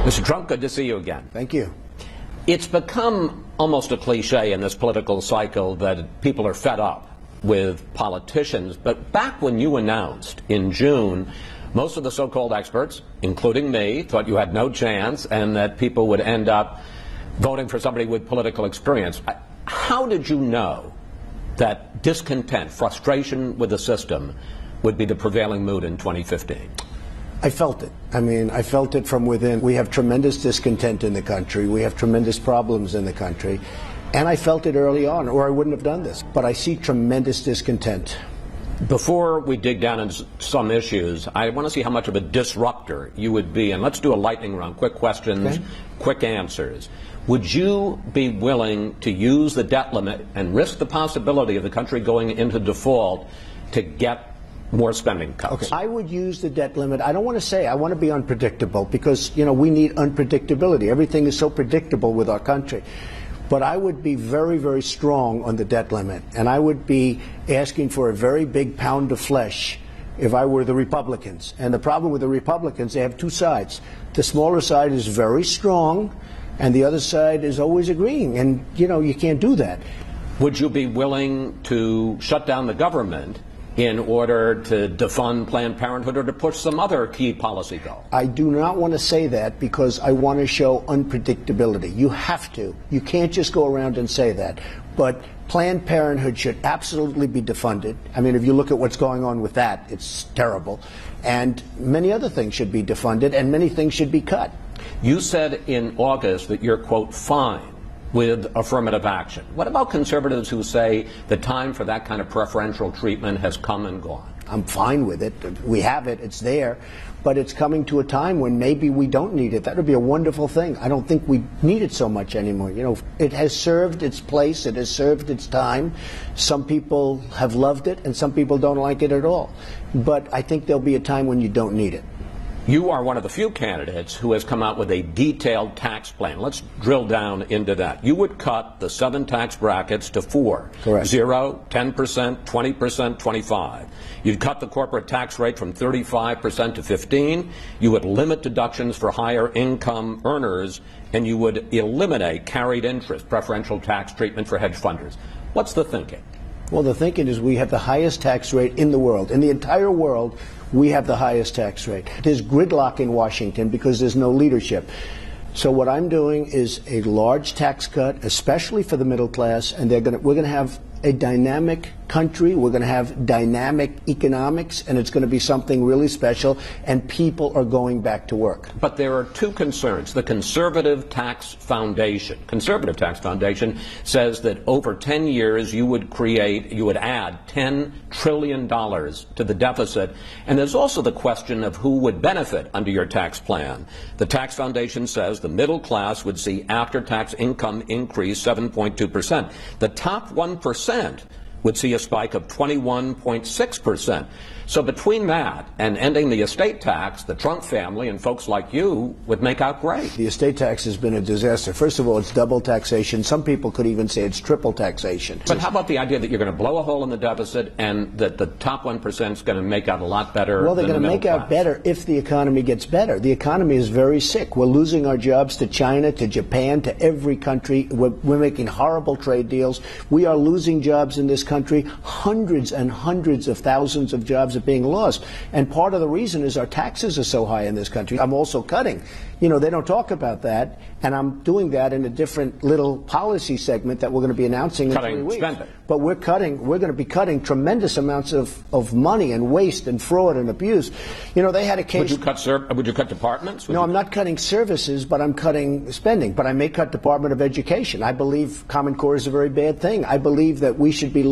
Mr. Trump, good to see you again. Thank you. It's become almost a cliche in this political cycle that people are fed up with politicians. But back when you announced in June, most of the so-called experts, including me, thought you had no chance and that people would end up voting for somebody with political experience. How did you know that discontent, frustration with the system would be the prevailing mood in 2015? I felt it. I mean, I felt it from within. We have tremendous discontent in the country. We have tremendous problems in the country. And I felt it early on, or I wouldn't have done this. But I see tremendous discontent. Before we dig down into some issues, I want to see how much of a disruptor you would be. And let's do a lightning round. Quick questions, okay. Quick answers. Would you be willing to use the debt limit and risk the possibility of the country going into default to get more spending cuts? Okay. I would use the debt limit. I don't want to say, I want to be unpredictable because, you know, we need unpredictability. Everything is so predictable with our country. But I would be very, very strong on the debt limit. And I would be asking for a very big pound of flesh if I were the Republicans. And the problem with the Republicans, they have two sides. The smaller side is very strong, and the other side is always agreeing. And, you know, you can't do that. Would you be willing to shut down the government in order to defund Planned Parenthood or to push some other key policy goal? I do not want to say that because I want to show unpredictability. You have to. You can't just go around and say that. But Planned Parenthood should absolutely be defunded. I mean, if you look at what's going on with that, it's terrible. And many other things should be defunded, and many things should be cut. You said in August that you're, quote, fine with affirmative action. What about conservatives who say the time for that kind of preferential treatment has come and gone? I'm fine with it. We have it. It's there. But it's coming to a time when maybe we don't need it. That would be a wonderful thing. I don't think we need it so much anymore. You know, it has served its place. It has served its time. Some people have loved it, and some people don't like it at all. But I think there'll be a time when you don't need it. You are one of the few candidates who has come out with a detailed tax plan. Let's drill down into that. You would cut the 7 tax brackets to 4. Correct. 0, 10%, 20%, 25. You'd cut the corporate tax rate from 35% to 15. You would limit deductions for higher income earners, and you would eliminate carried interest, preferential tax treatment for hedge funders. What's the thinking? Well, the thinking is we have the highest tax rate in the world. In the entire world, we have the highest tax rate. There's gridlock in Washington because there's no leadership. So what I'm doing is a large tax cut, especially for the middle class, and we're going to have a dynamic country. We're going to have dynamic economics, and it's going to be something really special, and people are going back to work. But there are two concerns. The Conservative Tax Foundation says that over 10 years you would add $10 trillion to the deficit. And there's also the question of who would benefit under your tax plan. The Tax Foundation says the middle class would see after-tax income increase 7.2%. The top 1% would see a spike of 21.6%. So between that and ending the estate tax, the Trump family and folks like you would make out great. The estate tax has been a disaster. First of all, it's double taxation. Some people could even say it's triple taxation. But how about the idea that you're going to blow a hole in the deficit and that the top 1% is going to make out a lot better? Well, they're going to make out better if the economy gets better. The economy is very sick. We're losing our jobs to China, to Japan, to every country. We're making horrible trade deals. We are losing jobs in this country. Hundreds and hundreds of thousands of jobs are being lost. And part of the reason is our taxes are so high in this country. I'm also cutting. You know, they don't talk about that, and I'm doing that in a different little policy segment that we're going to be announcing in 3 weeks. Spending. But we're going to be cutting tremendous amounts of money and waste and fraud and abuse. You know, they had a case. Would you cut departments? No, I'm not cutting services, but I'm cutting spending. But I may cut Department of Education. I believe Common Core is a very bad thing. I believe that we should be,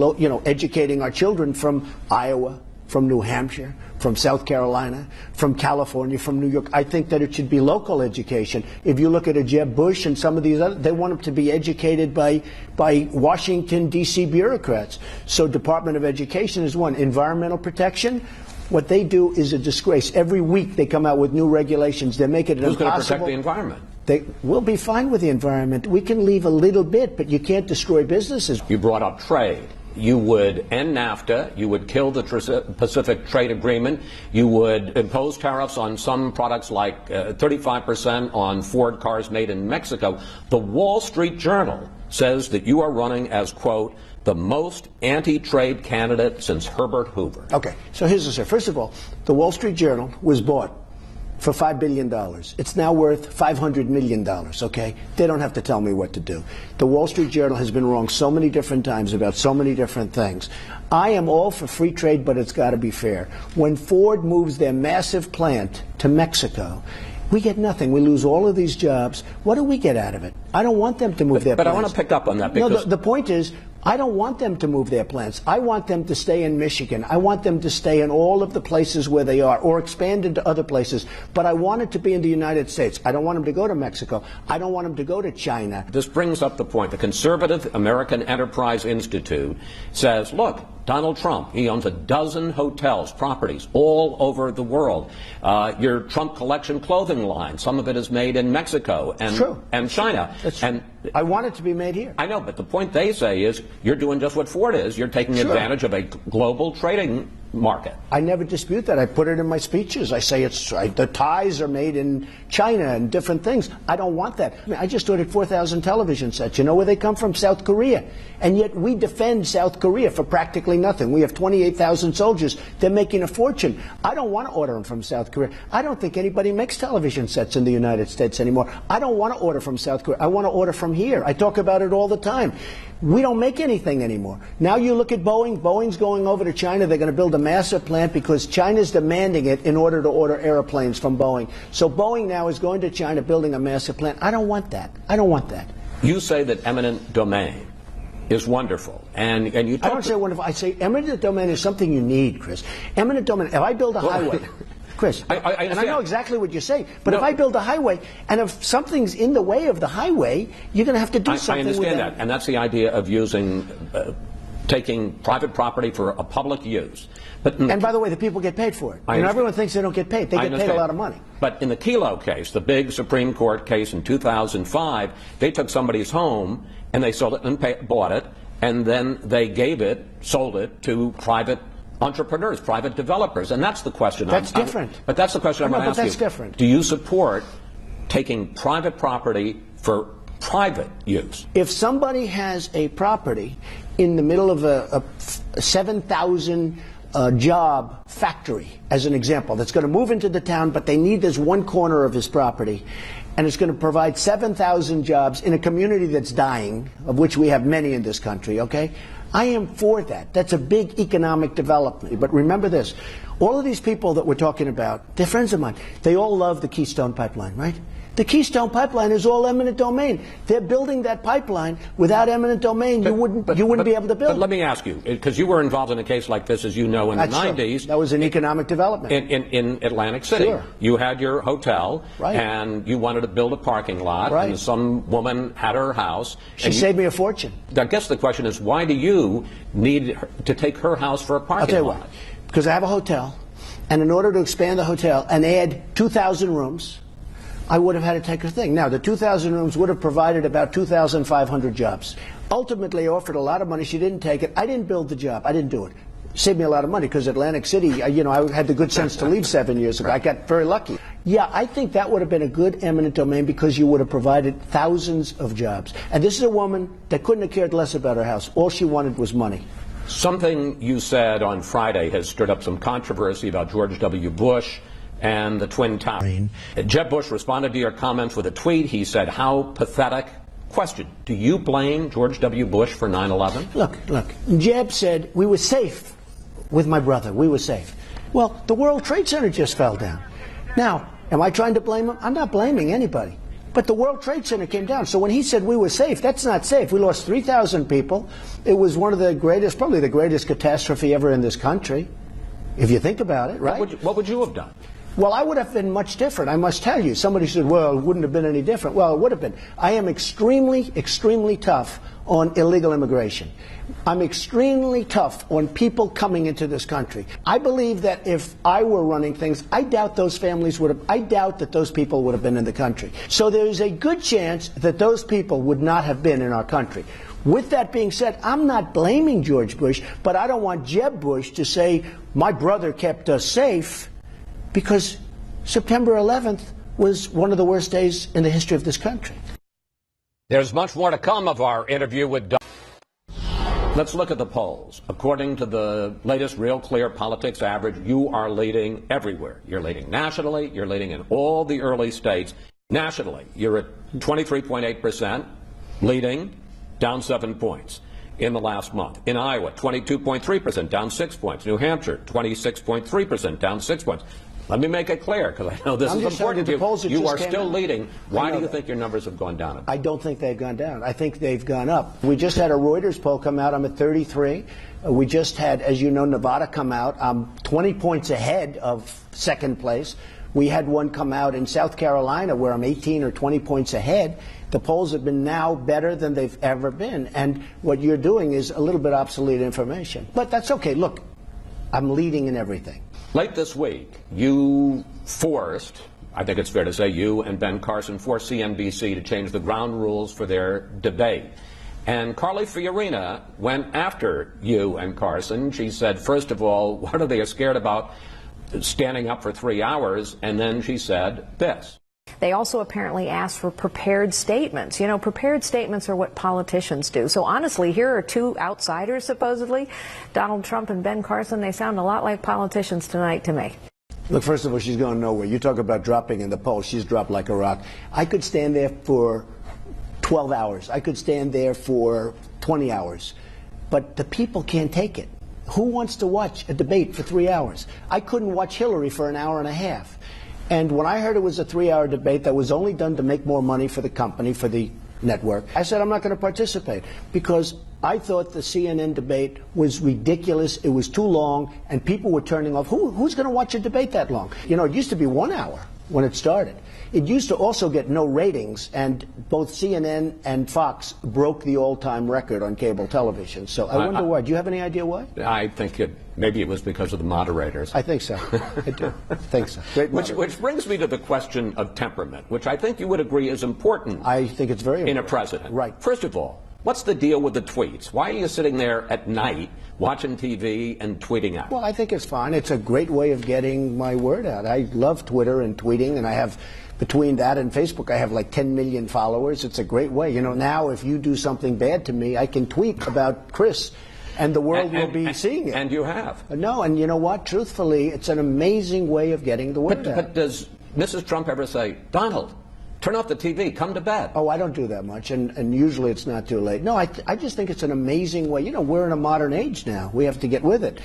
educating our children from Iowa, from New Hampshire, from South Carolina, from California, from New York. I think that it should be local education. If you look at a Jeb Bush and some of these others, they want them to be educated by Washington, D.C. bureaucrats. So Department of Education is one. Environmental protection, what they do is a disgrace. Every week they come out with new regulations. They make it impossible. Who's going to protect the environment? We'll be fine with the environment. We can leave a little bit, but you can't destroy businesses. You brought up trade. you would end NAFTA, you would kill the Pacific Trade Agreement, you would impose tariffs on some products like 35% on Ford cars made in Mexico. The Wall Street Journal says that you are running as, quote, the most anti-trade candidate since Herbert Hoover. Okay, so here's the story. First of all, the Wall Street Journal was bought for $5 billion. It's now worth $500 million, okay? They don't have to tell me what to do. The Wall Street Journal has been wrong so many different times about so many different things. I am all for free trade, but it's got to be fair. When Ford moves their massive plant to Mexico, we get nothing. We lose all of these jobs. What do we get out of it? I don't want them to move their plants. But I want to pick up on that because... No, the point is, I don't want them to move their plants. I want them to stay in Michigan. I want them to stay in all of the places where they are or expand into other places. But I want it to be in the United States. I don't want them to go to Mexico. I don't want them to go to China. This brings up the point. The Conservative American Enterprise Institute says, look, Donald Trump, he owns a dozen hotels, properties all over the world. Your Trump Collection clothing line, some of it is made in Mexico and China. That's true. I want it to be made here. I know, but the point they say is you're doing just what Ford is. You're taking advantage of a global trading market. I never dispute that. I put it in my speeches. I say the ties are made in China and different things. I don't want that. I mean, I just ordered 4,000 television sets. You know where they come from? South Korea. And yet we defend South Korea for practically nothing. We have 28,000 soldiers. They're making a fortune. I don't want to order them from South Korea. I don't think anybody makes television sets in the United States anymore. I don't want to order from South Korea. I want to order from here. I talk about it all the time. We don't make anything anymore. Now you look at Boeing. Boeing's going over to China. They're going to build a massive plant because China's demanding it in order to order airplanes from Boeing. So Boeing now is going to China building a massive plant. I don't want that. I don't want that. You say that eminent domain is wonderful. And you talk... I don't say wonderful. I say eminent domain is something you need, Chris. Eminent domain, if I build a highway... Chris, and I know exactly what you're saying, but if I build a highway, and if something's in the way of the highway, you're going to have to do something with that. I understand that, and that's the idea of using, taking private property for a public use. And by the way, the people get paid for it. And everyone thinks they don't get paid. They get paid a lot of money. But in the Kelo case, the big Supreme Court case in 2005, they took somebody's home, and they sold it and bought it, and then they sold it to private entrepreneurs, private developers, and that's the question. That's different. But that's the question I'm going to ask you. That's different. Do you support taking private property for private use? If somebody has a property in the middle of a 7,000 job factory, as an example, that's going to move into the town, but they need this one corner of his property, and it's going to provide 7,000 jobs in a community that's dying, of which we have many in this country, okay? I am for that. That's a big economic development. But remember this, all of these people that we're talking about, they're friends of mine. They all love the Keystone Pipeline, right? The Keystone Pipeline is all eminent domain. They're building that pipeline. Without eminent domain, you wouldn't be able to build. But let me ask you, because you were involved in a case like this, as you know, in the 90s. That was an economic development. In Atlantic City. Sure. You had your hotel, right, and you wanted to build a parking lot, right, and some woman had her house. She saved me a fortune. I guess the question is, why do you need to take her house for a parking lot? I'll tell you why. Because I have a hotel, and in order to expand the hotel and add 2,000 rooms, I would have had to take her thing. Now, the 2,000 rooms would have provided about 2,500 jobs. Ultimately, I offered a lot of money. She didn't take it. I didn't build the job. I didn't do it. Saved me a lot of money because Atlantic City, I had the good sense to leave 7 years ago. I got very lucky. Yeah, I think that would have been a good eminent domain because you would have provided thousands of jobs. And this is a woman that couldn't have cared less about her house. All she wanted was money. Something you said on Friday has stirred up some controversy about George W. Bush and the Twin Towers. Jeb Bush responded to your comments with a tweet. He said, how pathetic. Question, do you blame George W. Bush for 9/11? Look, Jeb said we were safe with my brother. We were safe. Well, the World Trade Center just fell down. Now, am I trying to blame him? I'm not blaming anybody. But the World Trade Center came down. So when he said we were safe, that's not safe. We lost 3,000 people. It was one of the greatest, probably the greatest catastrophe ever in this country, if you think about it, right? What would you have done? Well, I would have been much different, I must tell you. Somebody said, well, it wouldn't have been any different. Well, it would have been. I am extremely, extremely tough on illegal immigration. I'm extremely tough on people coming into this country. I believe that if I were running things, I doubt those families would have, I doubt that those people would have been in the country. So there's a good chance that those people would not have been in our country. With that being said, I'm not blaming George Bush, but I don't want Jeb Bush to say, my brother kept us safe, because September 11th was one of the worst days in the history of this country. There's much more to come of our interview with Doug. Let's look at the polls. According to the latest Real Clear Politics average, you are leading everywhere. You're leading nationally. You're leading in all the early states. Nationally, you're at 23.8%, leading, down 7 points in the last month. In Iowa, 22.3%, down 6 points. New Hampshire, 26.3%, down 6 points. Let me make it clear, because I know this is important to you. You are still leading. Why do you think your numbers have gone down? I don't think they've gone down. I think they've gone up. We just had a Reuters poll come out. I'm at 33. We just had, as you know, Nevada come out. I'm 20 points ahead of second place. We had one come out in South Carolina where I'm 18 or 20 points ahead. The polls have been now better than they've ever been. And what you're doing is a little bit obsolete information. But that's okay. Look, I'm leading in everything. Late this week, you forced, I think it's fair to say, you and Ben Carson forced CNBC to change the ground rules for their debate. And Carly Fiorina went after you and Carson. She said, first of all, what are they scared about standing up for 3 hours? And then she said this. They also apparently asked for prepared statements. You know, prepared statements are what politicians do. So honestly, here are two outsiders, supposedly, Donald Trump and Ben Carson. They sound a lot like politicians tonight to me. Look, first of all, she's going nowhere. You talk about dropping in the polls. She's dropped like a rock. I could stand there for 12 hours. I could stand there for 20 hours. But the people can't take it. Who wants to watch a debate for 3 hours? I couldn't watch Hillary for an hour and a half. And when I heard it was a 3-hour debate that was only done to make more money for the company, for the network, I said I'm not going to participate, because I thought the CNN debate was ridiculous. It was too long, and people were turning off. Who's going to watch a debate that long? You know, it used to be 1 hour when it started. It used to also get no ratings, and both CNN and Fox broke the all-time record on cable television. So I wonder why. Do you have any idea why? I think maybe it was because of the moderators. I think so. I do. I think so. Which brings me to the question of temperament, which I think you would agree is important. I think it's very important. In a president. Right. First of all, what's the deal with the tweets? Why are you sitting there at night watching TV and tweeting out? Well, I think it's fine. It's a great way of getting my word out. I love Twitter and tweeting, and I have, between that and Facebook, I have like 10 million followers. It's a great way. You know, now if you do something bad to me, I can tweet about Chris, and the world will be seeing it. And you have. No, and you know what? Truthfully, it's an amazing way of getting the word out. But does Mrs. Trump ever say, Donald, turn off the TV, come to bed? Oh, I don't do that much, and usually it's not too late. No, I just think it's an amazing way. You know, we're in a modern age now. We have to get with it.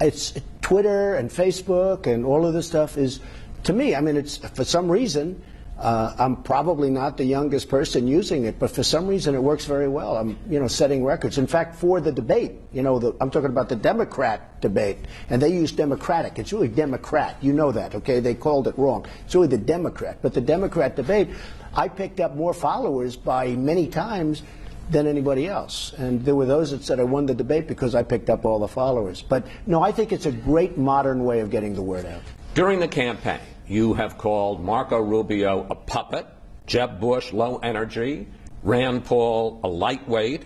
It's Twitter and Facebook and all of this stuff is, to me, I mean, it's, for some reason, I'm probably not the youngest person using it, but for some reason it works very well. I'm, you know, setting records. In fact, for the debate, you know, I'm talking about the Democrat debate, and they use Democratic. It's really Democrat. You know that, okay? They called it wrong. It's really the Democrat. But the Democrat debate, I picked up more followers by many times than anybody else. And there were those that said I won the debate because I picked up all the followers. But no, I think it's a great modern way of getting the word out. During the campaign, you have called Marco Rubio a puppet, Jeb Bush low energy, Rand Paul a lightweight,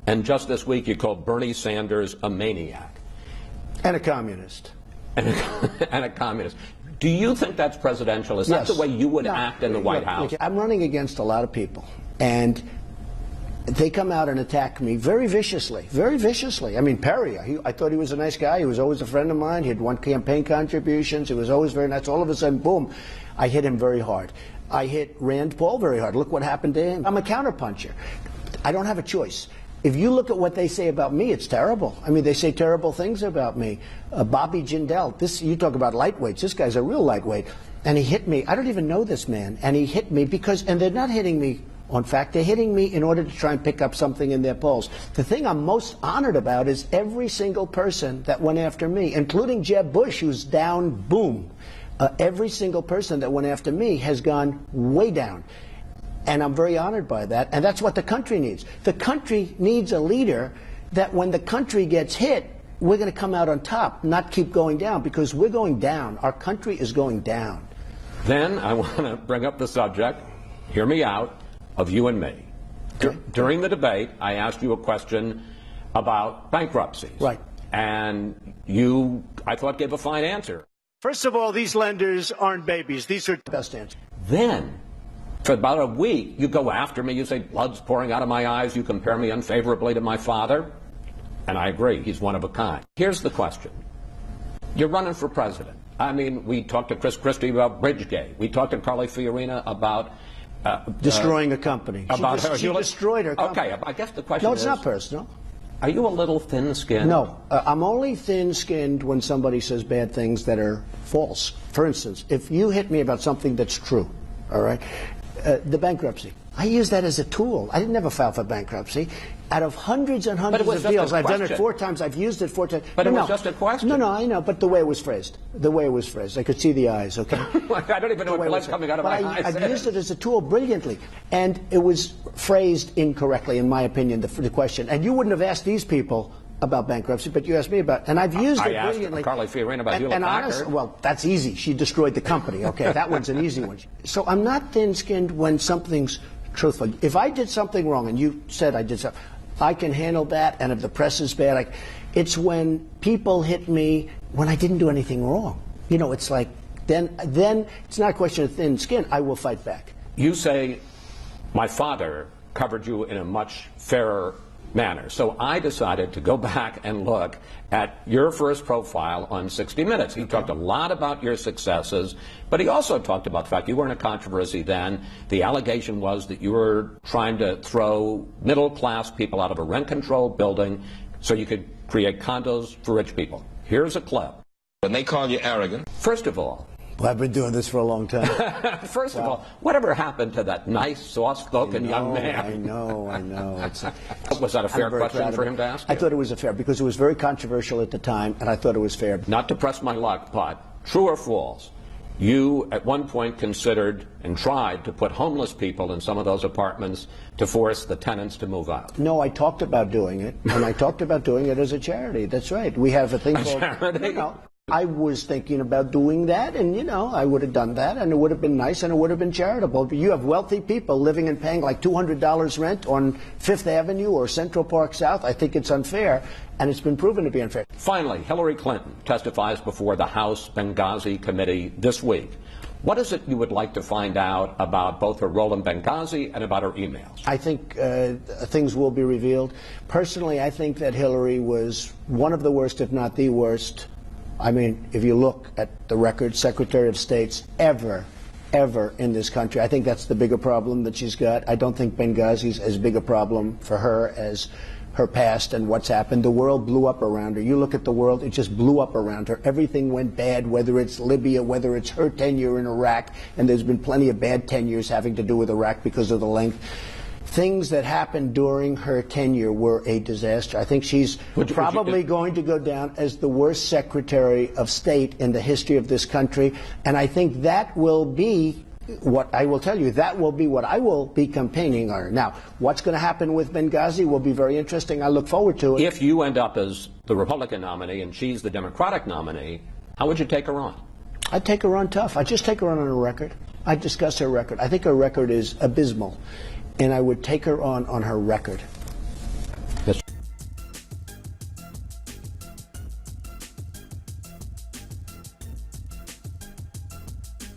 and just this week you called Bernie Sanders a maniac. And a communist. And a communist. Do you think that's presidential? Is Yes. that the way you would act in the White House? I'm running against a lot of people, and they come out and attack me very viciously, very viciously. I mean, Perry, I thought he was a nice guy. He was always a friend of mine. He had won campaign contributions. He was always very nice. All of a sudden, boom, I hit him very hard. I hit Rand Paul very hard. Look what happened to him. I'm a counterpuncher. I don't have a choice. If you look at what they say about me, it's terrible. I mean, they say terrible things about me. Bobby Jindal, you talk about lightweights. This guy's a real lightweight. And he hit me. I don't even know this man. And he hit me because, and they're not hitting me on fact, they're hitting me in order to try and pick up something in their polls. The thing I'm most honored about is every single person that went after me, including Jeb Bush, who's down, boom. Every single person that went after me has gone way down. And I'm very honored by that. And that's what the country needs. The country needs a leader that when the country gets hit, we're going to come out on top, not keep going down, because we're going down. Our country is going down. Then I want to bring up the subject, hear me out, of you and me. Okay. During the debate, I asked you a question about bankruptcies. Right. And you, I thought, gave a fine answer. First of all, these lenders aren't babies. These are the best answers. Then, for about a week, you go after me. You say, blood's pouring out of my eyes. You compare me unfavorably to my father. And I agree. He's one of a kind. Here's the question. You're running for president. I mean, we talked to Chris Christie about Bridgegate. We talked to Carly Fiorina about destroying a company. She destroyed her company. Okay, I guess the question is... No, it's not personal. Are you a little thin-skinned? No. I'm only thin-skinned when somebody says bad things that are false. For instance, if you hit me about something that's true, all right, the bankruptcy, I use that as a tool. I didn't ever file for bankruptcy. Out of hundreds and hundreds of deals, I've done it 4 times. I've used it 4 times. But it was just a question. No, I know, but the way it was phrased. The way it was phrased. I could see the eyes, okay? I don't even know what blood's coming out of my eyes. I've used it as a tool brilliantly. And it was phrased incorrectly, in my opinion, the question. And you wouldn't have asked these people about bankruptcy, but you asked me about it. And I've used it brilliantly. I asked Carly Fiorina about Hewlett-Packard. Well, that's easy. She destroyed the company. Okay, that one's an easy one. So I'm not thin-skinned when something's truthful. If I did something wrong, and you said I did something, I can handle that, and if the press is bad, it's when people hit me when I didn't do anything wrong. You know, it's like, then it's not a question of thin skin. I will fight back. You say my father covered you in a much fairer manner. So I decided to go back and look at your first profile on 60 Minutes. He talked a lot about your successes, but he also talked about the fact you were in a controversy then. The allegation was that you were trying to throw middle-class people out of a rent-controlled building so you could create condos for rich people. Here's a clip. When they call you arrogant. First of all, well, I've been doing this for a long time. First of all, whatever happened to that nice, soft-spoken young man? I know. Was that a fair question for him to ask you? I thought it was fair because it was very controversial at the time, and I thought it was fair. Not to press my luck, but true or false, you at one point considered and tried to put homeless people in some of those apartments to force the tenants to move out. No, I talked about doing it, and I talked about doing it as a charity. That's right. We have a thing called... charity? I was thinking about doing that, and, I would have done that, and it would have been nice, and it would have been charitable. But you have wealthy people living and paying like $200 rent on Fifth Avenue or Central Park South. I think it's unfair, and it's been proven to be unfair. Finally, Hillary Clinton testifies before the House Benghazi Committee this week. What is it you would like to find out about both her role in Benghazi and about her emails? I think things will be revealed. Personally, I think that Hillary was one of the worst, if not the worst. I mean, if you look at the record, Secretary of States ever in this country. I think that's the bigger problem that she's got. I don't think Benghazi's as big a problem for her as her past and what's happened. The world blew up around her. You look at the world, it just blew up around her. Everything went bad, whether it's Libya, whether it's her tenure in Iraq, and there's been plenty of bad tenures having to do with Iraq because of the length. Things that happened during her tenure were a disaster. I think she's probably going to go down as the worst Secretary of State in the history of this country. And I think that will be what I will tell you. That will be what I will be campaigning on. Now, what's going to happen with Benghazi will be very interesting. I look forward to it. If you end up as the Republican nominee and she's the Democratic nominee, how would you take her on? I'd take her on tough. I'd just take her on her record. I'd discuss her record. I think her record is abysmal. And I would take her on her record.